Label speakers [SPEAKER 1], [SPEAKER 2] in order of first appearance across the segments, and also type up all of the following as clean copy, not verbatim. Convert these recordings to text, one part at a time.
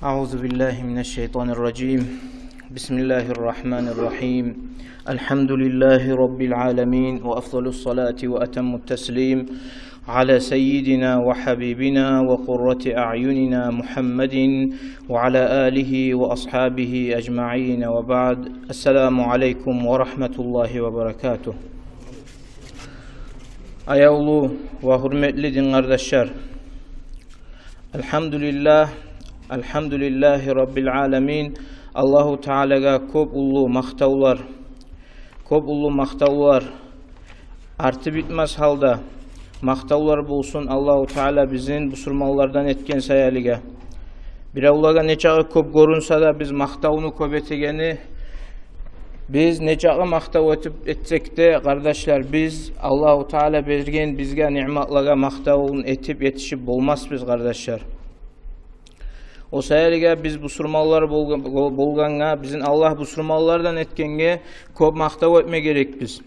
[SPEAKER 1] أعوذ بالله من الشيطان الرجيم بسم الله الرحمن الرحيم الحمد لله رب العالمين وأفضل الصلاة وأتم التسليم على سيدنا وحبيبنا وقرة أعيننا محمد وعلى آله وأصحابه أجمعين وبعد السلام عليكم ورحمة الله وبركاته Ayağlı ve hürmetli din kardeşler, Elhamdülillahi Rabbil Alemin. Allahu Teala'ga köp ullu maktavlar, artı bitmez halda maktavlar bulsun. Allahu Teala bizin busurmallardan etken sayalige. Bir Allah'a neçağı köp görünse de biz maktavını köp etegeni, biz neçağı maktav etsek de kardeşler, biz Allahu Teala bergen bizge nimetlara maktavın etip yetişip olmaz biz kardeşler. O sayarıga biz busurmallar bolganga, bizin Allah busurmallardan etkenge köp maktav etme gerek biz.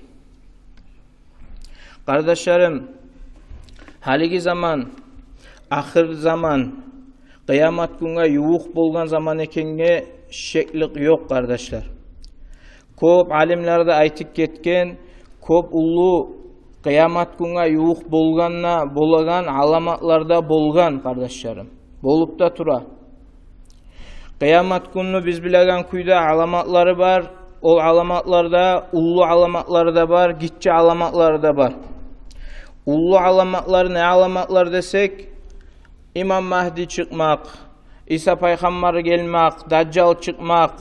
[SPEAKER 1] Kardeşlerim, haligi zaman, ahir zaman, kıyamet günge yuvuq bolgan zaman ekenge şeklik yok kardeşler. Köp alimlerde aytıp ketken, köp ullu kıyamet günge yuvuq bolgan alamatlarda bolgan kardeşlerim. Bolup da tura. Kıyamet günü biz bilegen kuyda alamatları var. O alamatlarda ullu alamatları da var, gitçe alamatları da var. Ullu alamatlar ne alamatlar desek? İmam Mahdi çıkmak, İsa Peygamber gelmek, Daccal çıkmak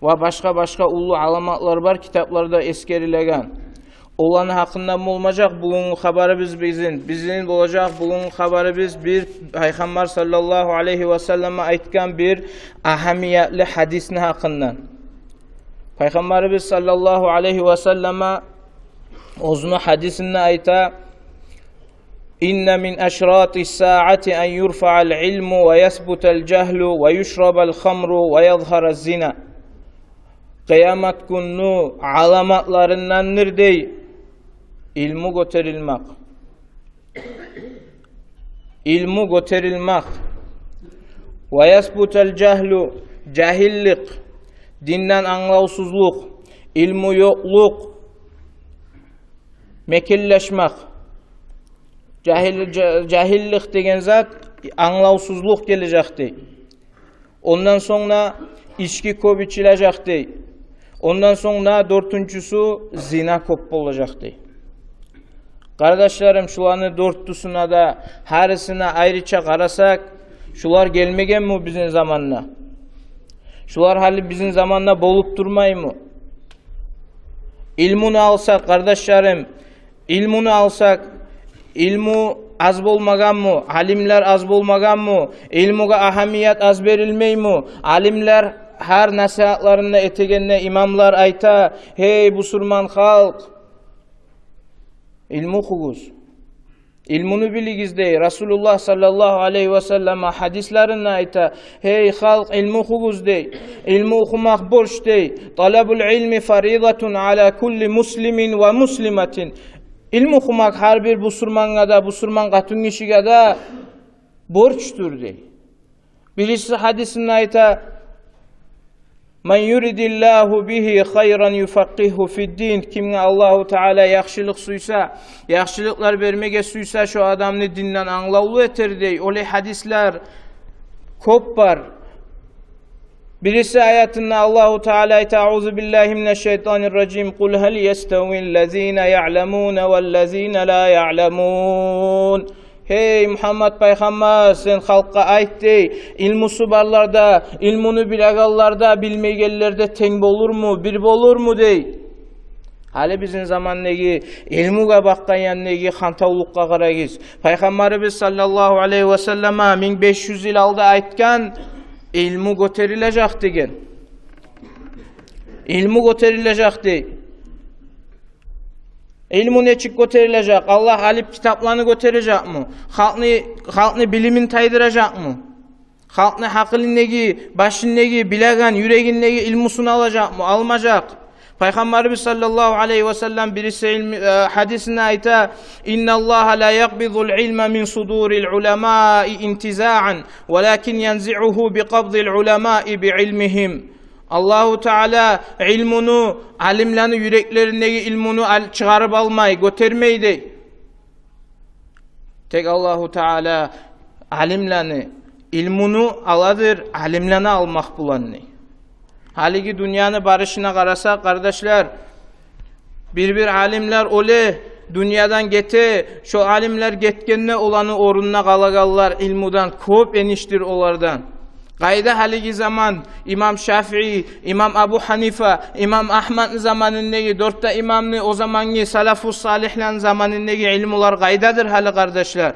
[SPEAKER 1] ve başka ullu alamatlar var, kitaplarda eskerilen. Olan hakkında mı olacak? Bugün haberi bizim olacak. Bugün haberi biz bir Peygamber sallallahu aleyhi ve selleme aytkan bir ahamiyetli hadisini hakkından. Peygamberimiz sallallahu aleyhi ve selleme uzun hadisini ayta: İnne min eşratis saati en yurfa'al ilmu ve yesbutel cehlu ve yuşrabel khamru ve yadharez zina. Kıyamet günü alamatlarındandır dey. İlmu göterilmek ve yesbutel cehlu, cahillik, dinden anlausuzluk, ilmu yokluk, mekilleşmek. Cahillik degen zat anlausuzluk gelecekti. Ondan sonra içki köp içilecekti. Ondan sonra dörtüncüsü zina köp olacaktı. Kardeşlerim, şularını dörtlüsüne de harisine ayrıca karasak, şular gelmegen mi bizim zamanla? Şular hali bizim zamanla bolup durmay mı? İlmunu alsak kardeşlerim, ilmu az bolmagan mı? Alimler az bolmagan mı? İlmuga ahamiyet az verilmey mi? Alimler her nasihatlarında etegenine imamlar ayta: hey busurman halk, ilmu okuyuz. İlmunu biligiz dey. Resulullah sallallahu aleyhi ve sellem hadislerinde ayta: hey halk, ilmu okuyuz dey. İlmu okumak borç dey. Talabul ilmi faridatun ala kulli muslimin ve muslimatin. İlmu okumak her bir busurman katun kişiye de borçtur dey. Birisi hadisinde ayta: men yuridillahu bihi hayran yufaqqihu fid-din. Kimge Allahu Teala yaxşılık suysa, yaxşılıklar vermege suysa şu adamını dinden anlaulu eter dey. Olay hadisler köp var. Birisi ayetinde Allahu Teala ayta: "Euzu billahi mineşşeytanirracim. Kul hel yestevillezine ya'lemun vellezine la ya'lemun." Hey Muhammed Peygamber, sen halka ayt dey. İlmusu barlarda, ilmunu bilagallarda, bilmegellerde teng bolur mu, bir bolur mu dey. Hali bizim zamandagi ilmuga bakkan yandagi hantavlukka qarayız. Peygamberimiz sallallahu aleyhi ve selleme 1500 yıl aldı aytkan, ilmu göterilecek degen. İlmu göterilecek dey. İlmu neçik göterilecek? Allah alip kitaplarını göterecek mi? Halkını bilimin taydıracak mı? Halkını hakılındaki, başındaki, bilegen, yüreğindeki ilmusunu alacak mı? Almayacak. Peygamberimiz sallallahu aleyhi ve sellem birisi hadisine ayta inna Allah la yakbidul ilme min suduril ulemâi intiza'an velakin yenzi'uhu bi qabdil ulemâi bi ilmihim. Allahu Teala ilmunu, alimlerin yüreklerindeki ilmunu çıkarıp almayı, götürmeydi. Tek Allahu Teala alimlerini, ilmunu aladır, alimlerini almak bulanını. Haligi dünyanın barışına karasak kardeşler, bir alimler ole dünyadan gete, şu alimler getkenine olanı orununa kalagallar ilmudan, köp eniştir olardan. Gayda haligi zaman İmam Şafii, İmam Abu Hanife, İmam Ahmed zamanındaki dörtte imamlı o zamanki salafus salihlen zamanındaki ilmular gaydadır hali kardeşler.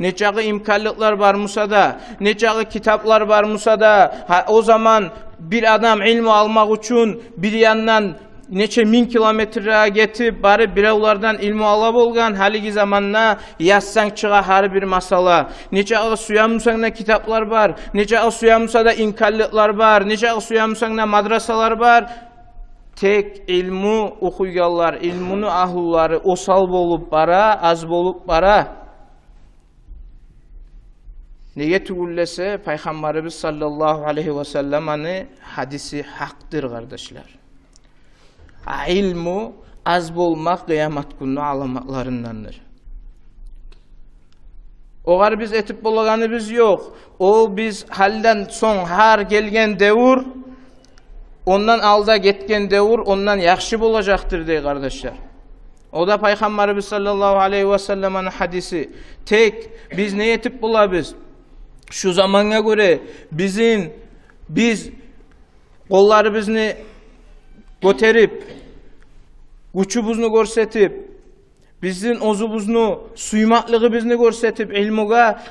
[SPEAKER 1] Neçağı imkanlıklar var Musa'da, neçağı kitaplar var Musa'da. O zaman bir adam ilmi almak için bir yandan neçe min kilometreye getip bari birevlardan ilmi alab olgan haligi zamanna yazsan çığa her bir masala. Neçağı suyamusangda kitaplar var, neçağı suyamusada imkanlıklar var, neçağı suyamusangda madrasalar var. Tek ilmu okuygallar, ilmunu ahulları osal bolup bara, az bolup bara. Neye tügullese Peygamberimiz sallallahu aleyhi ve sellem'in hadisi haktır kardeşler. İlmu az bolmak kıyamet günü alamaklarındandır. Oğar biz etip bolaganı biz yok. O biz halden son har gelgen devur, ondan alda getken devur, ondan yakşı bolacaktır dey kardeşler. O da Peygamberimiz sallallahu aleyhi ve sellem'in hadisi. Tek biz ne etip bulabız? Şu zamana göre biz kollarımızı götürüp, güçümüzü görsetip, bizim ozubuzunu, suymaklığımızı görsetip,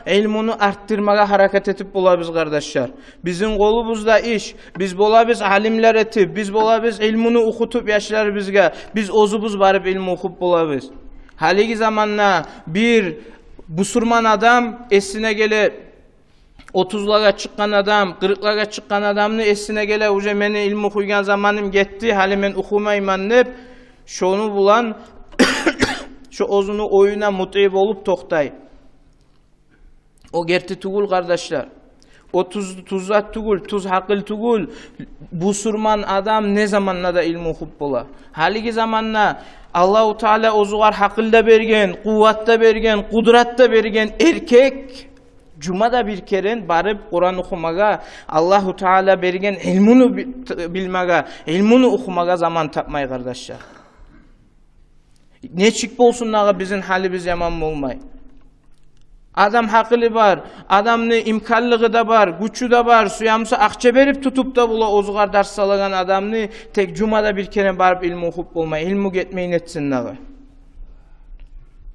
[SPEAKER 1] ilmunu arttırmaya hareket etip bulabız kardeşler. Bizim kolumuzda iş, biz bulabız alimler etip, biz bulabız ilmini okutup yaşlar bizge, biz ozubuz barıp ilmi okup bulabız. Haligi zamanla bir busurman adam esine gele 30'lara çıkan adam, 40'lara çıkan adamını esine gele uca meni ilmi okuygan zamanım gitti, hali men okumayman deyip, şonu bulan, şu ozunu oyuna mutayip olup toktay. O gerti tugul kardeşler. O tuzat tugul, tuz hakil tugul. Bu surman adam ne zamanla da ilmi okup bola. Haligi zamanla Allahu Teala ozugar hakilde bergen, kuvvatta bergen, kudratta bergen erkek Cuma'da bir kere barıp Kur'an okumaga, Allahu Teala bergen ilmunu bilmege, ilmunu okumaga zaman tapmay kardeşler. Ne çık bolsun naga bizim halimiz yaman olmay. Adam hakili var, adamın imkanlığı da var, güçü de var, suyamsa akça berip tutup da bula ozugar ders salagan adamını tek Cuma'da bir kere barıp ilmi okup olmay, ilmu getmeyin etsin naga.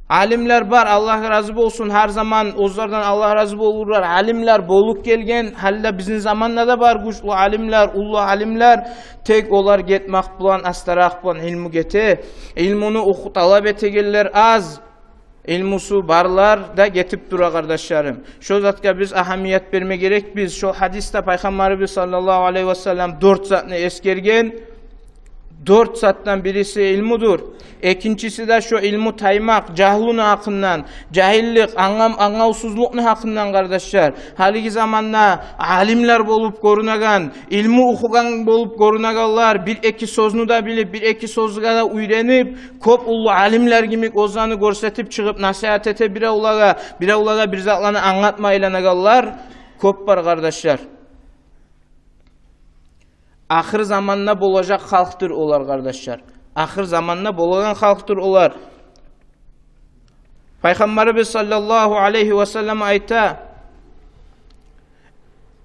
[SPEAKER 1] Alimler var, Allah razı olsun, her zaman onlardan Allah razı olurlar. Alimler boluk gelgen, halde bizim zamanla da var güçlü alimler, ullu alimler. Tek olar getmek bulan, astarak bulan ilmu gete. İlmunu oku talep etegeller az. İlmusu barlar da getip dura kardeşlerim. Şu zatka biz ahamiyet verme gerek biz. Şu hadiste Peygamberimiz sallallahu aleyhi ve sellem 4 zatını eskergen. 4 zattan birisi ilmudur. İkincisi de şu ilmu taymak, cahlun hakkından, cahillik, angausuzluknu hakkından kardeşler. Haligi zamanla alimler bolup korunagan, ilmu okugan bolup korunaganlar, bir iki sözünü da bilip, bir iki sözü da uyrenip, köp ullu alimler gibi ozanı görsetip çıkıp nasihat ete bire ulaga bir zatlarını anlatma ilanagalar, köp var kardeşler. Ahir zamanla bolacak halktır olar kardeşler. Ahir zamanla bolagan halktır olar. Peygamberimiz sallallahu aleyhi ve sellem ayta: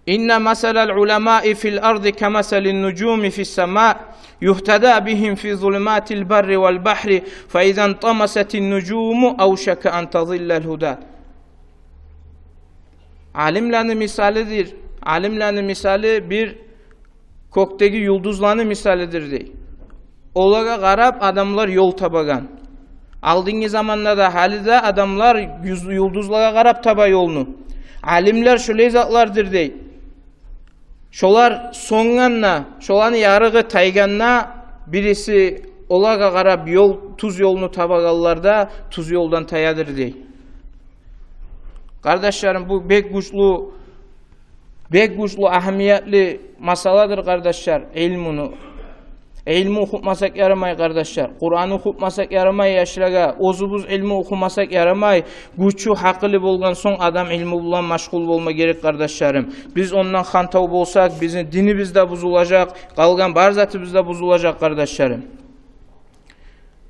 [SPEAKER 1] "İnne meselel ulemâi fil ardı kemeselin nucûmi fis semâ yuhtedâ bihim fi zulumâtil berri vel bahri fe izen tamasetin nucûmu avşeke en tazillel hudâ." Alimlerin misalidir. Alimlerin misali bir kökteki yıldızlarının misalidir dey. Olara qarab adamlar yol tabagan. Aldığınız zamanlarda halide adamlar yıldızlara qarab taba yolunu. Alimler şöyle zatlardır dey. Şolar songanna, şolanı yarığı tayganna birisi olaga qarab tuz yolunu tabagallarda tuz yoldan tayadır dey. Kardeşlerim, bu bek güçlü ahemmiyetli masaladır kardeşler. İlmi okumasak yaramay kardeşler. Kur'an'ı okumasak yaramay yaşlaga. Ozubuz ilmi okumasak yaramay. Güçü haklı bolgan son adam ilmi bulan maşgul bolma gerek kardeşlerim. Biz ondan hantav bolsak bizim dinimiz de bozulacak. Kalgan barzatımız da bozulacak kardeşlerim.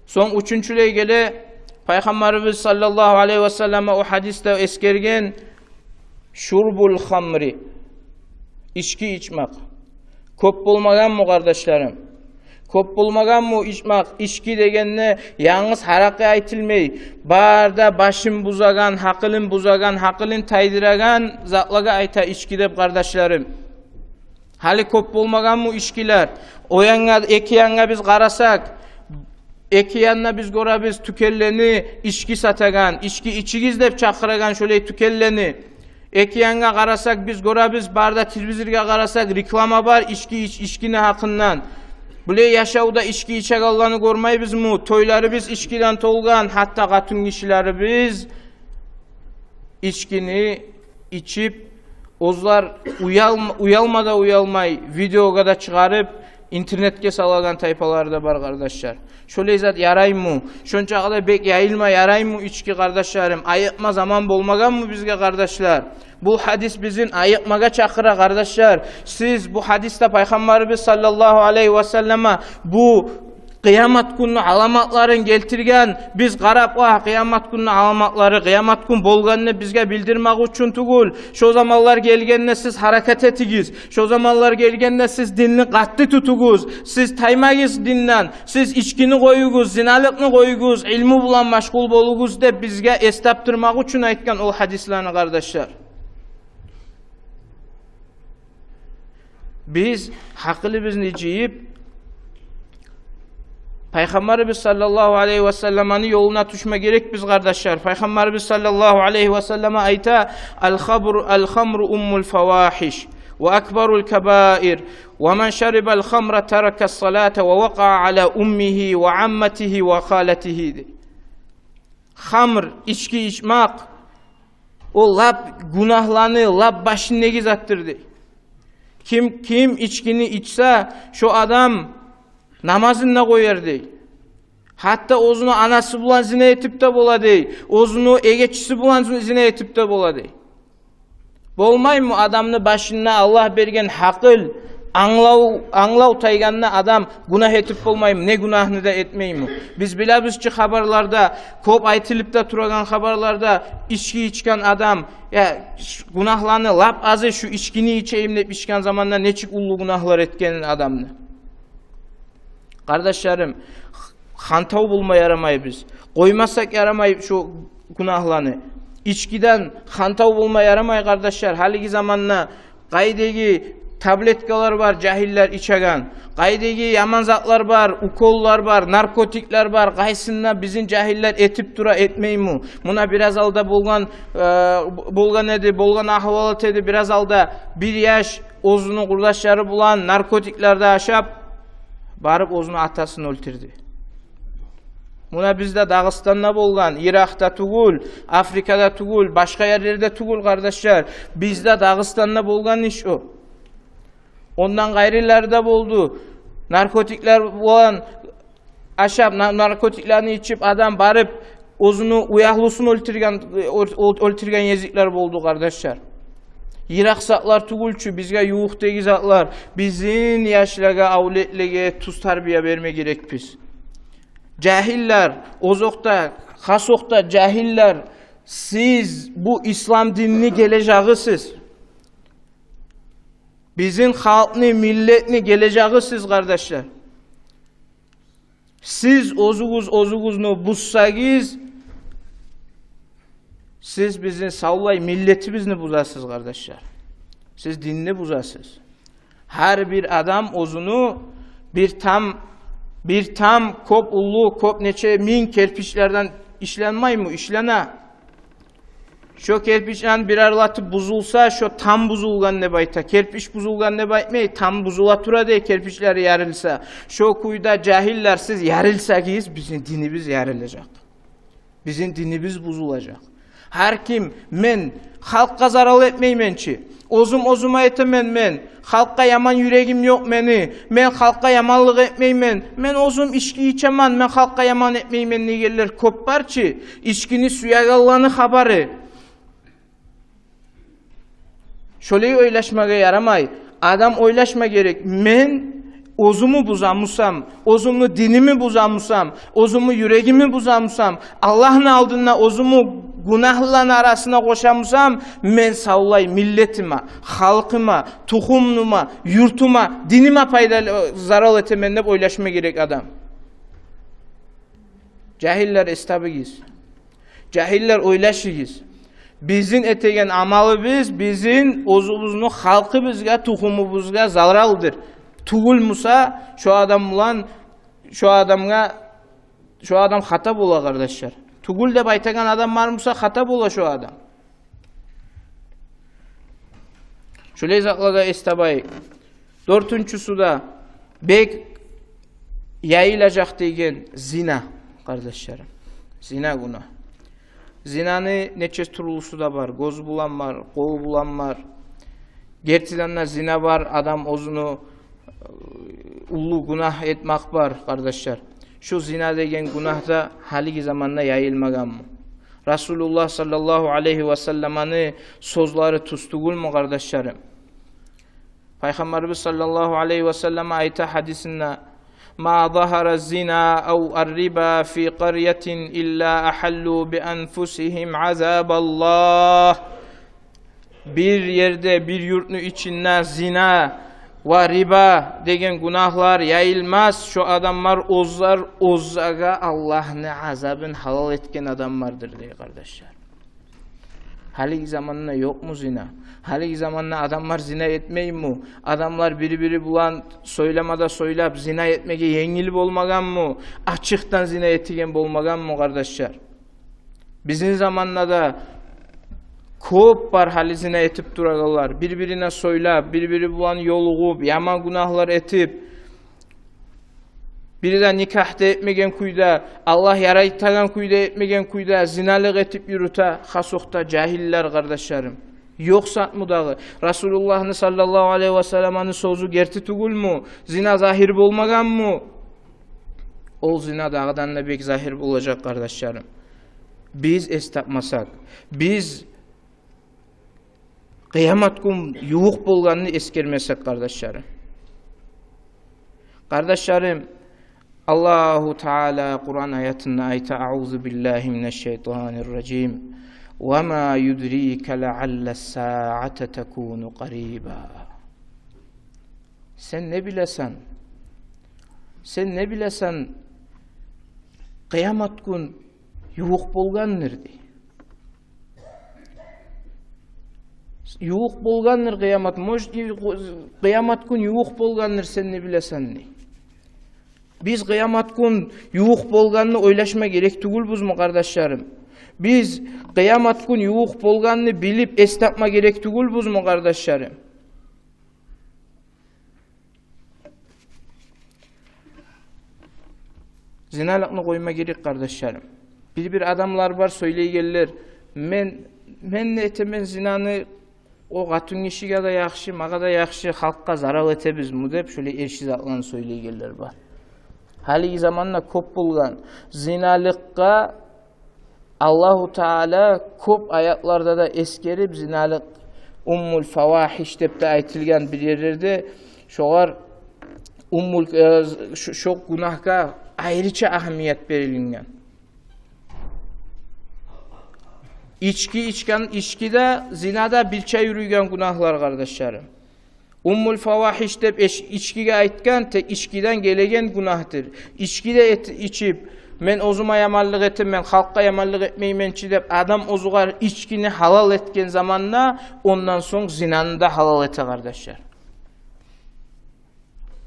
[SPEAKER 1] Son üçüncüle gele Peygamberimiz sallallahu aleyhi ve selleme o hadiste eskergen şurbul hamri, içki içmek. Köp bolmagan mı kardeşlerim? Köp bolmagan mı içmek? İçki degenine yalnız harakı aytilmey. Barda başım buzagan, hakılın buzagan, hakılın taydıragan zatlaga ayta içki dep kardeşlerim. Hali köp bolmagan mı içkiler? O yana, eki yana biz karasak, eki yanına biz görabız tükelleni içki satagan, içki içigiz dep çakıragan şöyle tükelleni. Eki yana karasak biz görabız barda televizirge karasak reklama var içki içkine hakkından. Bule yaşauda içki içek Allah'ını görmeyiz mi? Toyları biz içkiden tolgan, hatta katın kişileri biz içkini içip ozlar uyalmay videoga da çıkarıp internetke salagan tayfaları da var kardeşler. Şöyle zat yaray mı? Şonca kadar bek yayılma yaray mı içki kardeşlerim? Ayıkma zaman bolmagan mı bizge kardeşler? Bu hadis bizim ayıkmaga çakıra kardeşler. Siz bu hadiste Peygamberimiz sallallahu aleyhi ve selleme bu kıyamet günü alamatların geltirgen biz qarab kıyamet günü alamatları kıyamet gün bolganını bizge bildirmek üçün tugul. Şu zamanlar gelgende siz hareket etigiz. Şu zamanlar gelgende siz dinini katlı tutuguz. Siz taymagiz dinden. Siz içkini koyuguz, zinalıkını koyuguz, ilmi bulan maşgul boluguz de bizge estaptırmak üçün aytgan o hadislerini kardeşler. Biz haklı bizni ciyip Peygamberimiz sallallahu aleyhi ve sellem'in yoluna düşme gerek biz kardeşler. Peygamberimiz sallallahu aleyhi ve selleme ayta el-hamru ummul fawahish ve akbarul kebair ve men şeribel hamra terekes salate ve vaka'a ala ummihi ve ammetihi ve khaletihi. Hamr, içki içmek o lab günahlanı, lab başını negiz attırdı. Kim içkini içse şu adam namazını koyar dey. Hatta ozunu anası bulan zina etip de bola dey. Ozunu egeçisi bulan zina etip de bola dey. Bolmay mı adamını başına Allah bergen hakıl anlav tayganına adam günah etip bolmay mı? Ne günahını da etmey mi? Biz bilabizçi haberlarda, kop aytılıp da turagan haberlarda içki içken adam ya günahlarını lap azı şu içkini içeyim deyip içken zamanda neçik ullu günahlar etkenin adamını. Kardeşlerim, hantav bulma yaramay biz. Koymasak yaramay şu günahlarını. İçkiden hantav bulma yaramay kardeşler. Haligi zamanla gaydegi tabletkalar var, cahiller içegen. Gaydegi yaman zatlar var, ukollar var, narkotikler var. Gaysında bizim cahiller etip dura etmey mi? Buna biraz alda bolgan ahvalat edi. Biraz alda bir yaş ozunu kurdaşları bulan narkotiklerde aşap barıp ozunu atasını öldürdü. Buna bizde Dağıstan'da bolgan, Irak'ta tugul, Afrika'da tugul, başka yerlerde tugul kardeşler. Bizde Dağıstan'da bolgan iş o. Ondan gayrilerde boldu. Narkotikler bulan aşap narkotiklerini içip adam barıp ozunu uyahlusunu öldürgen yezikler boldu kardeşler. Irak zatlar tugulçu, bizge yuğuktaki zatlar, bizim yaşlaga, avletlege tuz tarbiye verme gerek biz. Cahiller, ozokta, hasokta cahiller, siz bu İslam dinini geleceğisiz. Bizim halkını, milletini geleceğisiz kardeşler. Siz ozuguzunu buzsagiz, siz bizi savlay milletimizni buzasız kardeşler. Siz dinini buzasız. Her bir adam ozunu bir tam kop ullu kop neçe min kerpiçlerden işlenmay mı? İşlene. Şo kerpiçten bir arlatı buzulsa, şo tam buzulgan ne bayta. Kerpiç buzulgan ne baytmey, tam buzula tura de kerpiçler yarılsa. Şo kuyda cahillersiz yarılsa giyiz, bizim dinimiz yarılacak. Bizim dinimiz buzulacak. Her kim, men, halkka zarar etmeymençi. Ozuma etemen men. Halkka yaman yüreğim yok meni. Men halkka yamanlık etmeymen. Men ozum içki içeman, men halkka yaman etmeymen ne gelir. Kopparçı, içkini suya gallanı habarı. Şöyle oylaşmaga yaramay. Adam oylaşma gerek. Men ozumu buzamusam, ozumu dinimi buzamusam, ozumu yüreğimi buzamusam, Allah'ın aldığına ozumu günahların arasına koşamusam, men savlay milletime, halkıma, tuhumnuma, yurtuma, dinime faydalı zarar etemen de oylaşma gerek adam. Cahiller estabıgiz. Cahiller oylaşıgiz. Bizin etegen amalı bizim ozuluzunu halkı bizga, tuhumumuzga zararlıdır. Tugul musa şu adam hata bola kardeşler. Tugul de baytagan adam var musa hata bola şu adam. Şöyle zaklaga estabay. Dörtüncüsü da bek yayılacak degen zina kardeşlerim. Zina günah. Zinanı neçe turulusu da var. Göz bulan var, kol bulan var. Gerçekten zina var. Adam ozunu ulu günah etmek var kardeşler. Şu zina degen günah da haliki zamanla yayılmagan mı? Resulullah sallallahu aleyhi ve sellem'in sözleri tustugul mu kardeşlerim? Peygamberimiz sallallahu aleyhi ve sellem ayet hadisinde ma zahara zina ev ar-riba fi qaryatin illa ahallu bi anfusihim azaballah. Bir yerde bir yurtun içinde zina ve riba degen günahlar yayılmaz. Şu adamlar ozzaga Allah'ın azabın halal etken adamlardır diye kardeşler. Haliki zamanında yok mu zina? Haliki zamanında adamlar zina etmeyin mi? Adamlar biri bulan söylemada söylep zina etmege yengilip olmagan mı? Açıktan zina etigen bolmagan mı kardeşler? Bizim zamanında da köp var hali zina etip duragalar. Birbirine söylep, birbiri bulan yoluğup, yaman günahlar etip, biri de nikahta etmegen kuyda, Allah yaraytagan kuyda etmegen kuyda, zinalık etip yürüte, hasokta cahiller kardeşlerim. Yoksa mı dağı? Resulullah sallallahu aleyhi ve sellem'in sözü gerti tugul mu? Zina zahir bolmagan mı? O zina dağdan da bek zahir olacak kardeşlerim. Biz estapmasak, biz kıyamet gün yuğuk bolganını eskermesek kardeşlerim. Kardeşlerim, Allahu Teala Kur'an ayetinde ayet "Euzu billahi mineşşeytanirracim. Ve ma yudrike lealle's-saate tekunu qariba." Sen ne bilesen? Sen ne bilesen? Kıyamet gün yuğuk bolgandır di. Yuğuk bolgandır kıyamet. Kıyamet gün yuğuk bolgandır sen ne bilesen di. Biz kıyamet gün yuğuk bolganını oylaşma gerek tugul mu kardeşlerim? Biz kıyamet gün yuğuk bolganını bilip estapma gerek tugul mu kardeşlerim? Zinalıkını koyma gerek kardeşlerim. Bir adamlar var söyleyigeller. Men ne etemen zinanı o katun işiga da yaxşı, maga da yaxşı, halkka zarar etebіз mu dep şöyle erşizatlarını söyleyigeller var. Haliki zamanla köp bulgan zinalıkka Allahu Teala köp ayatlarda da eskerip zinalık ummul fawahiş dep de aytilgan bir yerlerde şoğar ummul şok günahka ayrıca ahamiyet verilingen. İçkide, zinada bilçe yürüyen günahlar kardeşlerim. Ummul fawahiş dep içkiga aytgan tek içkiden gelegen günahtır. İçkide içip men ozuma yamanlık ettim, men halkka yamanlık etmeymençi dep adam ozugar içkini halal etken zamanla ondan son zinanı da halal ete kardeşler.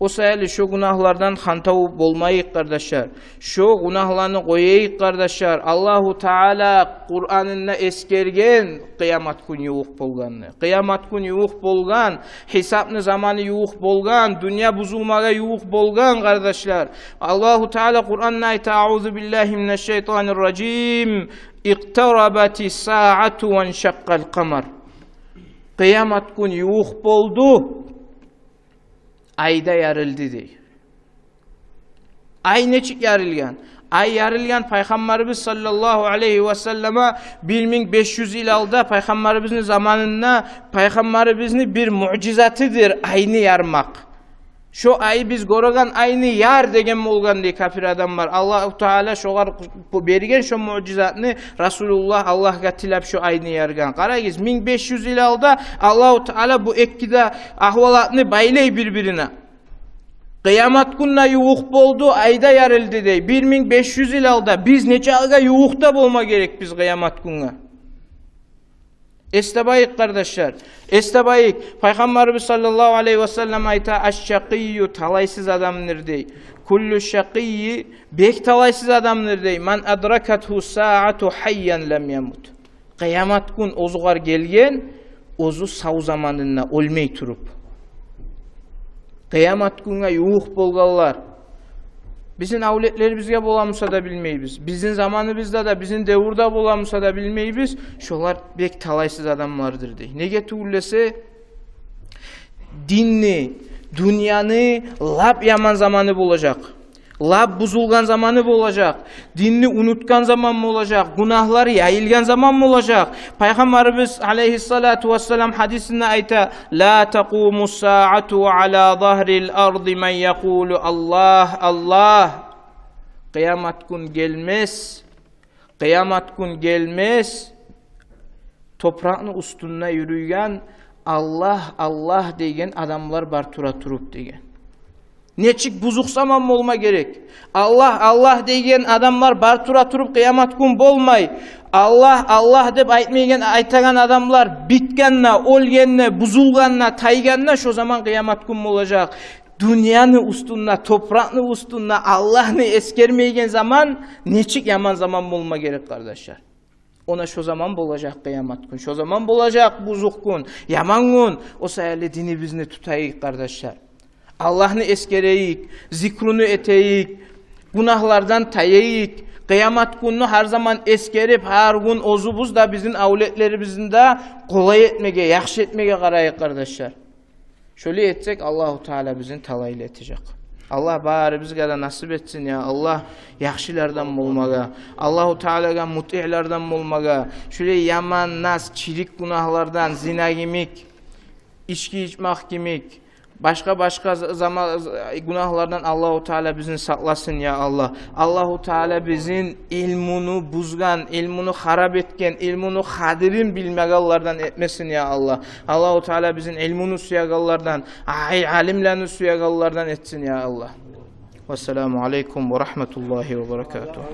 [SPEAKER 1] O sayılı şu günahlardan hantavu bolmayık kardeşler. Şu günahlarını koyayık kardeşler. Allahu Teala Kur'an'ında eskergen kıyamet günü yuğuk bolganını. Kıyamet günü yuğuk bolgan, hesaplı zamanı yuğuk bolgan, dünya buzulmaga yuğuk bolgan kardeşler. Allahu Teala Kur'an'da ayet "Euzu billahi mineşşeytanirracim. İqtarabati saatu ve enşaqqal kamar." Kıyamet günü yuğuk boldu. Ayda yarıldı dey. Ay neçik yarılgan? Ay yarılgan Peygamberimiz sallallahu aleyhi ve selleme 1500 yıl alda Peygamberimizin zamanında Peygamberimizin bir mucizatıdır ayını yarmak. Şu ayı biz görgen ayını yar degen bolgan diye kafir adamlar. Allah-u Teala şoğar bergen şu mucizatını Resulullah Allah'a tilap şu ayını yargan. Qarayız 1500 yıl alda Allah-u Teala bu ekkide ahvalatını baylay birbirine. Kıyamet gününe yuğuk boldu, ayda yarıldı dey. 1500 yıl alda biz neçe alga yuğukta bolma gerek biz kıyamet gününe. Estebayık kardeşler, estebayık. Peygamberimiz sallallahu aleyhi ve sellem ayta "Aş-şakiyyu talaysız adamdır" dey. Kullu şakiyyi bek talaysız adamdır dey. Man adrakathu saatu hayyan lem yamut. Kıyamet gün ozugar gelgen, ozu sağ zamanında ölmey turup. Kıyamet gününe yuğuk bolgallar. Bizim avletlerimizge bolamısa da bilmeybiz. Bizim zamanımızda da, bizim devirde bolamısa da bilmeybiz. Şolar bek talaysız adamlardır dey. Nege tuğullese? Dinni, dünyanı lap yaman zamanı bulacak. Lap buzulgan zamanı mı olacak? Dinni unutkan zaman mı olacak? Günahları yayılgan zaman mı olacak? Peygamberimiz aleyhissalatu vesselam hadisinde ayta "La taqumus saatu ala zahril ardi men yekulu Allah Allah." Kıyamet gün gelmez. Kıyamet gün gelmez. Toprağın üstünde yürüyen Allah Allah degen adamlar bar tura turup degen. Neçik buzuk zaman mı olma gerek? Allah Allah degen adamlar bartura turup kıyamet gün bolmay. Allah Allah dep aytagan adamlar bitkenle, olgenle, buzulganla, tayganla şu zaman kıyamet gün olacak. Dünyanın üstünde, toprağın üstünde Allah'ını eskermeygen zaman neçik yaman zaman mı olma gerek kardeşler? Ona şu zaman bolacak kıyamet gün. Şu zaman bolacak buzuk gün, yaman gün. O sayılı dini bizni tutayık kardeşler. Allah'ını eskereyik, zikrunu eteyik, günahlardan tayayik, kıyamet gününü her zaman eskerip, her gün ozubuz da bizim avletlerimizin de kolay etmege, yakşı etmege karayık kardeşler. Şöyle etsek Allahu Teala bizim talayla etecek. Allah bari bizge de nasip etsin ya. Allah yakşilerden bulmaga, Allahu Teala'ga muti'lerden bulmaga, şöyle yaman nas, çirik günahlardan, zina gimik, içki içmek gimik, başka zaman günahlardan Allahu Teala bizi saklasın ya Allah. Allahu Teala bizim ilmunu buzgan, ilmunu harap etken, ilmunu hadirin bilmegallardan etmesin ya Allah. Allahu Teala bizim ilmunu suyagallardan, alimlerini suyagallardan etsin ya Allah. Vesselamu aleyküm ve rahmetullahi ve berekatuhu.